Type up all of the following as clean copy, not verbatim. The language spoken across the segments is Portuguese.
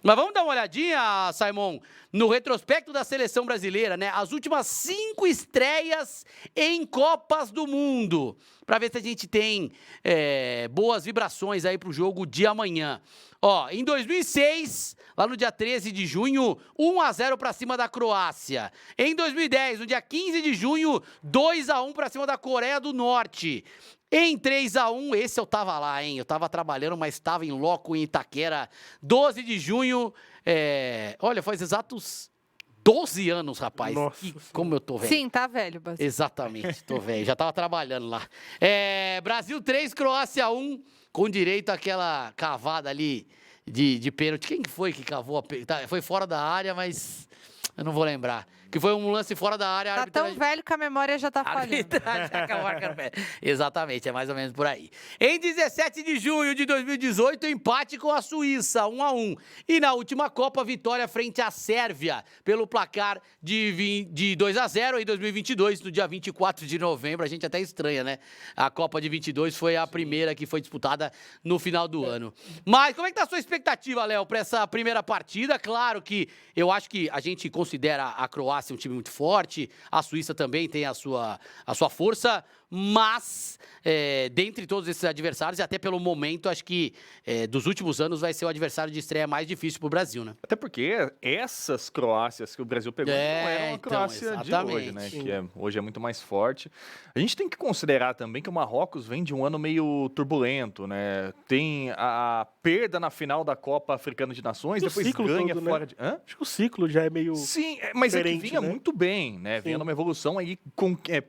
Mas vamos dar uma olhadinha, Simon, no retrospecto da seleção brasileira, né? As últimas 5 estreias em Copas do Mundo, para ver se a gente tem boas vibrações aí pro jogo de amanhã. Ó, em 2006, lá no dia 13 de junho, 1-0 para cima da Croácia. Em 2010, no dia 15 de junho, 2-1 para cima da Coreia do Norte. Em 3-1, esse eu tava lá, hein? Eu tava trabalhando, mas estava em loco em Itaquera. 12 de junho, olha, faz exatos 12 anos, rapaz. Nossa Como eu tô velho. Sim, tá velho, Basílio. Exatamente, tô velho. Já tava trabalhando lá. Brasil 3, Croácia 1, com direito àquela cavada ali de pênalti. Quem foi que cavou a pênalti? Foi fora da área, mas eu não vou lembrar. Que foi um lance fora da área. Tá tão velho que a memória já tá falhando. Exatamente, é mais ou menos por aí. Em 17 de junho de 2018, empate com a Suíça, 1-1. E na última Copa, vitória frente à Sérvia, pelo placar de 2-0 em 2022, no dia 24 de novembro. A gente até estranha, né? A Copa de 22 foi a primeira que foi disputada no final do ano. Mas como é que tá a sua expectativa, Léo, para essa primeira partida? Claro que eu acho que a gente considera a Croácia um time muito forte, a Suíça também tem a sua força, mas dentre todos esses adversários, e até pelo momento, acho que dos últimos anos vai ser o adversário de estreia mais difícil pro Brasil, né? Até porque essas Croácias que o Brasil pegou não eram uma Croácia de hoje, né? Que hoje é muito mais forte. A gente tem que considerar também que o Marrocos vem de um ano meio turbulento, né? Tem a perda na final da Copa Africana de Nações, depois ganha todo, fora né? de... Hã? Acho que o ciclo já é meio... Sim, mas é que vinha né? muito bem, né? Vinha numa evolução aí,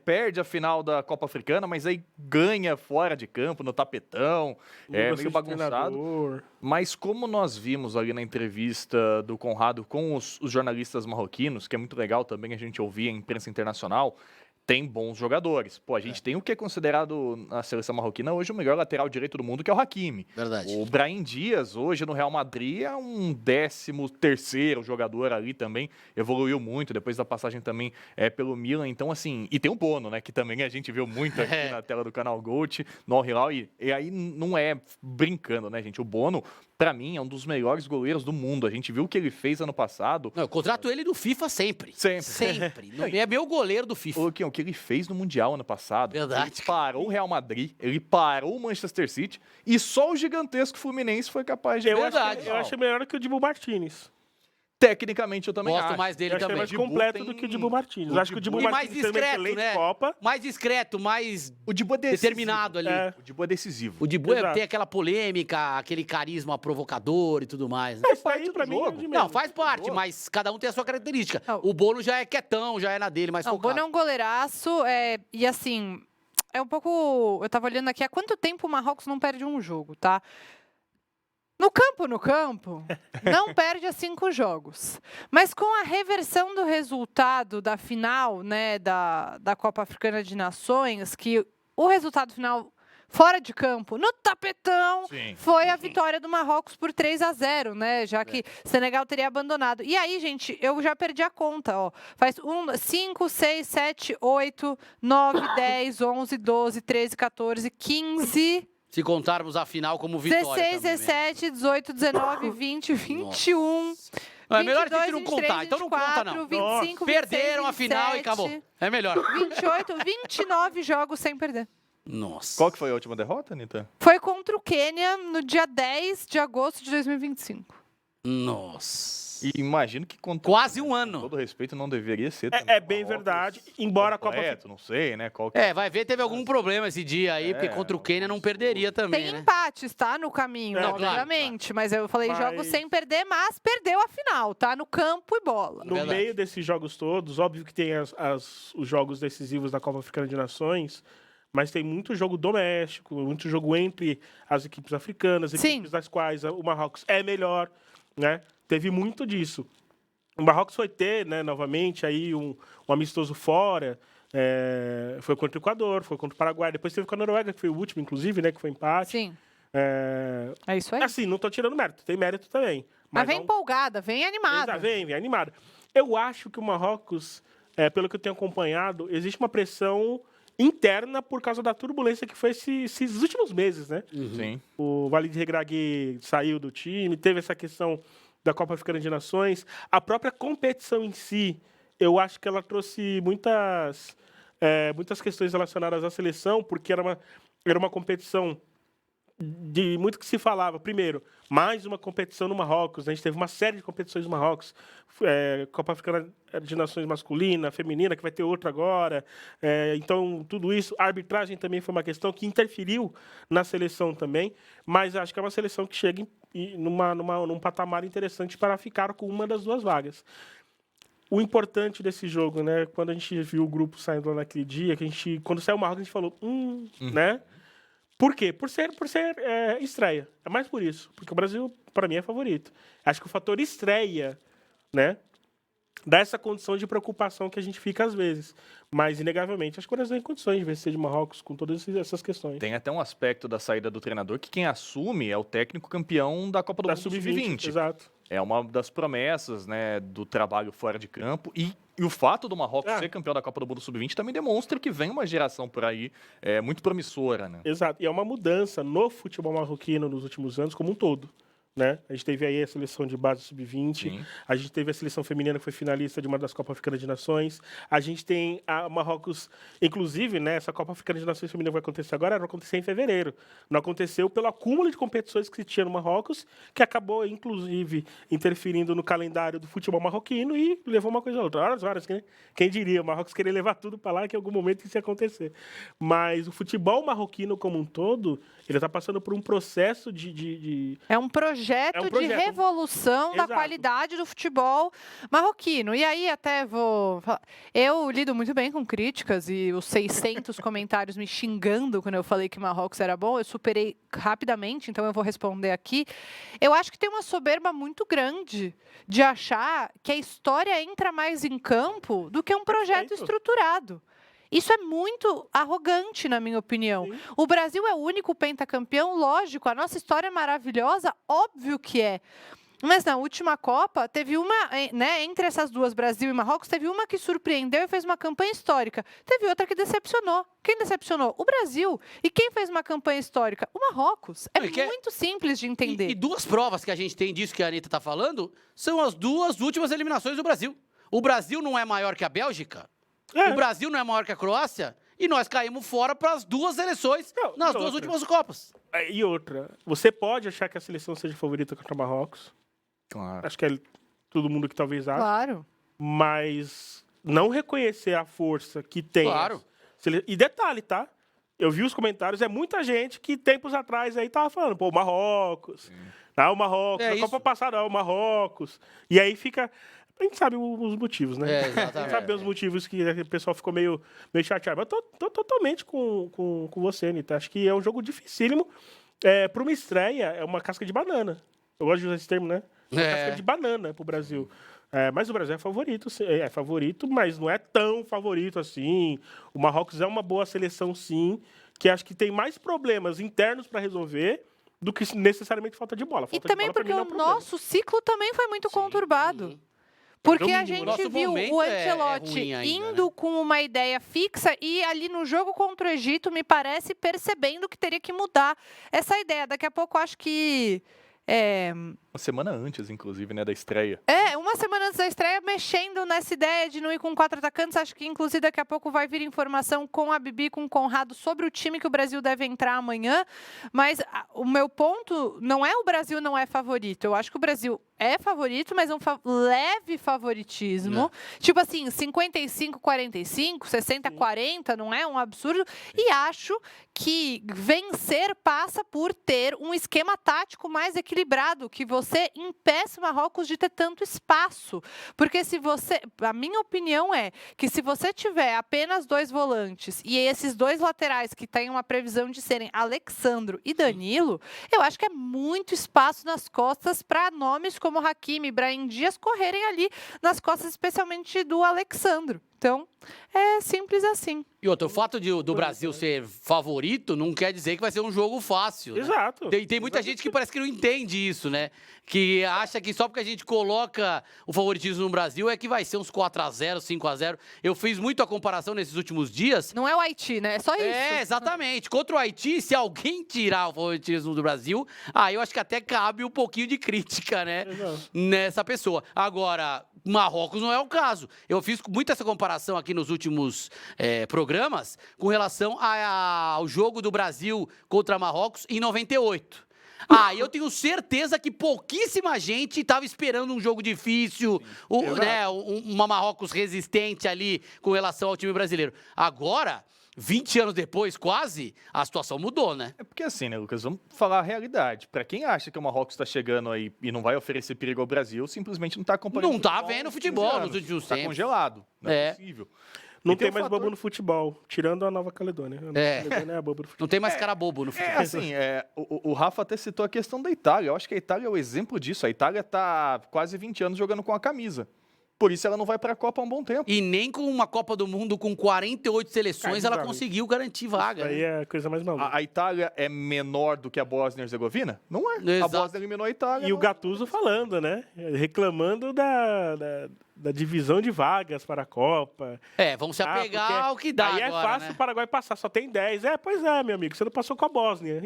perde a final da Copa Africana, mas aí ganha fora de campo, no tapetão, meio bagunçado. Mas como nós vimos ali na entrevista do Conrado com os jornalistas marroquinos, que é muito legal também a gente ouvir a imprensa internacional, tem bons jogadores. Pô, a gente tem o que é considerado na seleção marroquina hoje o melhor lateral direito do mundo, que é o Hakimi. Verdade. O Brahim Dias, hoje no Real Madrid, é um 13º jogador ali também. Evoluiu muito, depois da passagem também pelo Milan. Então, assim, e tem o Bono, né, que também a gente viu muito aqui na tela do canal Gold, no Al Hilal. E aí não é brincando, né, gente? O Bono, pra mim, é um dos melhores goleiros do mundo. A gente viu o que ele fez ano passado. Não, eu contrato ele do FIFA sempre. Sempre. É meu goleiro do FIFA. O que ele fez no Mundial ano passado. Verdade. Ele parou o Real Madrid, ele parou o Manchester City e só o gigantesco Fluminense foi capaz de... Eu acho melhor que o Dibu Martínez. Tecnicamente, eu também Gosto acho. mais dele Eu acho também. mais completo do que o Dibu Martínez. Acho que o Dibu E mais Martínez também discreto, excelente né? Copa. Mais discreto, mais O Dibu é decisivo. determinado ali. É. O Dibu é decisivo. O Dibu Exato. tem aquela polêmica, aquele carisma provocador e tudo mais, né? Isso aí, pra mim, é de Não, menos. faz parte, mas cada um tem a sua característica. Não. O Bono já é quietão, já é na dele, mais Não, o focado. Bono é um goleiraço, e assim, é um pouco... Eu tava olhando aqui, há quanto tempo o Marrocos não perde um jogo, tá? No campo, não perde a 5 jogos. Mas com a reversão do resultado da final, né, da Copa Africana de Nações, que o resultado final fora de campo, no tapetão, foi a vitória do Marrocos por 3-0, né? Já que Senegal teria abandonado. E aí, gente, eu já perdi a conta, ó. Faz 5, 6, 7, 8, 9, 10, 11, 12, 13, 14, 15... Se contarmos a final como vitória 16, também, né? 17, 18, 19, 20, 21... Não, é melhor a gente 22, não 23, contar, então não conta não. 25, 26, Perderam a final e 27, acabou. É melhor. 28, 29 jogos sem perder. Nossa. Qual que foi a última derrota, Anitta? Foi contra o Quênia no dia 10 de agosto de 2025. Nossa. E imagino que com Quase um ano. todo respeito não deveria ser também. É bem verdade, embora a Copa... Não sei, né? Qual que Vai ver, teve algum problema esse dia aí, porque contra o Quênia não perderia também, Tem né? empates, tá? No caminho, É, obviamente. Mas eu falei Mas- jogos sem perder, mas perdeu a final, tá? No campo e bola. No Verdade. meio desses jogos todos, óbvio que tem os jogos decisivos da Copa Africana de Nações, mas tem muito jogo doméstico, muito jogo entre as equipes africanas, Sim. equipes das quais o Marrocos é melhor, né? Teve muito disso. O Marrocos foi ter, né, novamente, aí um amistoso fora, foi contra o Equador, foi contra o Paraguai, depois teve com a Noruega, que foi o último, inclusive, né, que foi empate. Sim, É, é isso aí. assim, não tô tirando mérito, tem mérito também. Mas vem não- empolgada, vem animada. Vem animada. Eu acho que o Marrocos, pelo que eu tenho acompanhado, existe uma pressão interna por causa da turbulência que foi esses últimos meses, né? Sim. O Walid Regragui saiu do time, teve essa questão da Copa Africana de Nações. A própria competição em si, eu acho que ela trouxe muitas questões relacionadas à seleção, porque era uma competição de muito que se falava. Primeiro, mais uma competição no Marrocos. A gente teve uma série de competições no Marrocos. Copa Africana de Nações masculina, feminina, que vai ter outra agora. Então, tudo isso. A arbitragem também foi uma questão que interferiu na seleção também. Mas acho que é uma seleção que chega num patamar interessante para ficar com uma das 2 vagas. O importante desse jogo, né? Quando a gente viu o grupo saindo lá naquele dia, quando saiu o Marrocos, a gente falou, né? Por quê? Por ser estreia. É mais por isso. Porque o Brasil, para mim, é favorito. Acho que o fator estreia, né, dá essa condição de preocupação que a gente fica às vezes. Mas, inegavelmente, acho que o Brasil tem condições de vencer de Marrocos com todas essas questões. Tem até um aspecto da saída do treinador que quem assume é o técnico campeão da Copa do Mundo Sub-20. Exato. É uma das promessas, né, do trabalho fora de campo. E o fato do Marrocos ser campeão da Copa do Mundo Sub-20 também demonstra que vem uma geração por aí muito promissora, né? Exato. E é uma mudança no futebol marroquino nos últimos anos como um todo. Né? A gente teve aí a seleção de base sub-20, a gente teve a seleção feminina que foi finalista de uma das Copas Africanas de Nações, a gente tem a Marrocos, inclusive, né, essa Copa Africana de Nações feminina vai acontecer agora, vai acontecer em fevereiro. Não aconteceu pelo acúmulo de competições que se tinha no Marrocos, que acabou, inclusive, interferindo no calendário do futebol marroquino e levou uma coisa a outra. Horas, né? Quem diria, o Marrocos queria levar tudo para lá, que em algum momento isso ia acontecer. Mas o futebol marroquino como um todo, ele está passando por um processo de... É um projeto de revolução da qualidade do futebol marroquino. E aí até vou falar, eu lido muito bem com críticas e os 600 comentários me xingando quando eu falei que Marrocos era bom, eu superei rapidamente, então eu vou responder aqui. Eu acho que tem uma soberba muito grande de achar que a história entra mais em campo do que um projeto estruturado. Isso é muito arrogante, na minha opinião. Sim. O Brasil é o único pentacampeão, lógico, a nossa história é maravilhosa, óbvio que é. Mas na última Copa, teve uma, né, entre essas 2, Brasil e Marrocos, teve uma que surpreendeu e fez uma campanha histórica. Teve outra que decepcionou. Quem decepcionou? O Brasil. E quem fez uma campanha histórica? O Marrocos. É muito simples de entender. E 2 provas que a gente tem disso que a Anitta está falando são as 2 últimas eliminações do Brasil. O Brasil não é maior que a Bélgica? O Brasil não é maior que a Croácia? E nós caímos fora para as 2 seleções nas 2 últimas Copas. E outra, você pode achar que a seleção seja favorita contra o Marrocos. Claro. Acho que é todo mundo que talvez ache. Claro. Mas não reconhecer a força que tem. Claro. E detalhe, tá? Eu vi os comentários, é muita gente que tempos atrás aí tava falando, pô, o Marrocos. O Marrocos. Na Copa passada, o Marrocos. E aí fica... A gente sabe os motivos, né? Exatamente. A gente sabe os motivos que o pessoal ficou meio chateado. Mas eu tô totalmente com você, Anitta. Acho que é um jogo dificílimo. Para uma estreia, é uma casca de banana. Eu gosto de usar esse termo, né? Uma casca de banana pro Brasil. Mas o Brasil é favorito, sim. É favorito, mas não é tão favorito assim. O Marrocos é uma boa seleção, sim, que acho que tem mais problemas internos para resolver do que necessariamente falta de bola. Falta e também de bola, porque o nosso ciclo também foi muito conturbado. Porque a gente viu o Ancelotti indo com uma ideia fixa e ali no jogo contra o Egito, me parece, percebendo que teria que mudar essa ideia. Daqui a pouco, acho que... Uma semana antes, inclusive, né, da estreia. Uma semana antes da estreia, mexendo nessa ideia de não ir com 4 atacantes. Acho que, inclusive, daqui a pouco vai vir informação com a Bibi, com o Conrado, sobre o time que o Brasil deve entrar amanhã. Mas o meu ponto não é o Brasil não é favorito. Eu acho que o Brasil é favorito, mas um leve favoritismo. Tipo assim, 55-45, 60-40, não é um absurdo. E acho que vencer passa por ter um esquema tático mais equilibrado, que você impeça o Marrocos de ter tanto espaço. Porque se você... A minha opinião é que se você tiver apenas 2 volantes e esses 2 laterais que têm uma previsão de serem Alexandro e Danilo, eu acho que é muito espaço nas costas para nomes como Hakimi e Brahim Dias correrem ali nas costas, especialmente do Alexandro. Então, é simples assim. E outro, o fato do Brasil ser favorito não quer dizer que vai ser um jogo fácil. Né? Exato. Tem muita gente que parece que não entende isso, né? Que acha que só porque a gente coloca o favoritismo no Brasil é que vai ser uns 4-0, 5-0. Eu fiz muito a comparação nesses últimos dias. Não é o Haiti, né? É só isso. É, exatamente. Contra o Haiti, se alguém tirar o favoritismo do Brasil, aí eu acho que até cabe um pouquinho de crítica, né? Exato. Nessa pessoa. Agora, Marrocos não é o caso. Eu fiz muito essa comparação aqui nos últimos programas com relação ao jogo do Brasil contra Marrocos em 98. E eu tenho certeza que pouquíssima gente estava esperando um jogo difícil, uma Marrocos resistente ali com relação ao time brasileiro. Agora, 20 anos depois, quase, a situação mudou, né? É porque assim, né, Lucas? Vamos falar a realidade. Pra quem acha que o Marrocos tá chegando aí e não vai oferecer perigo ao Brasil, simplesmente não tá acompanhando. Não tá vendo futebol nos últimos Tá tempos. congelado. Não é possível. Não E tem um mais fator- bobo no futebol, tirando a Nova Caledônia. A Nova Caledônia é a bobo do futebol. Não tem mais cara bobo no futebol. Assim, o Rafa até citou a questão da Itália. Eu acho que a Itália é o exemplo disso. A Itália tá quase 20 anos jogando com a camisa. Por isso ela não vai pra Copa há um bom tempo. E nem com uma Copa do Mundo com 48 seleções ela conseguiu garantir vaga. Isso aí né? é a coisa mais maluca. A Itália é menor do que a Bósnia e Herzegovina? Não é. Exato. A Bósnia eliminou a Itália. E o Gattuso falando, né? Reclamando da divisão de vagas para a Copa. Vão se apegar porque ao que dá aí agora, é fácil né? o Paraguai passar, só tem 10. Pois é, meu amigo, você não passou com a Bósnia.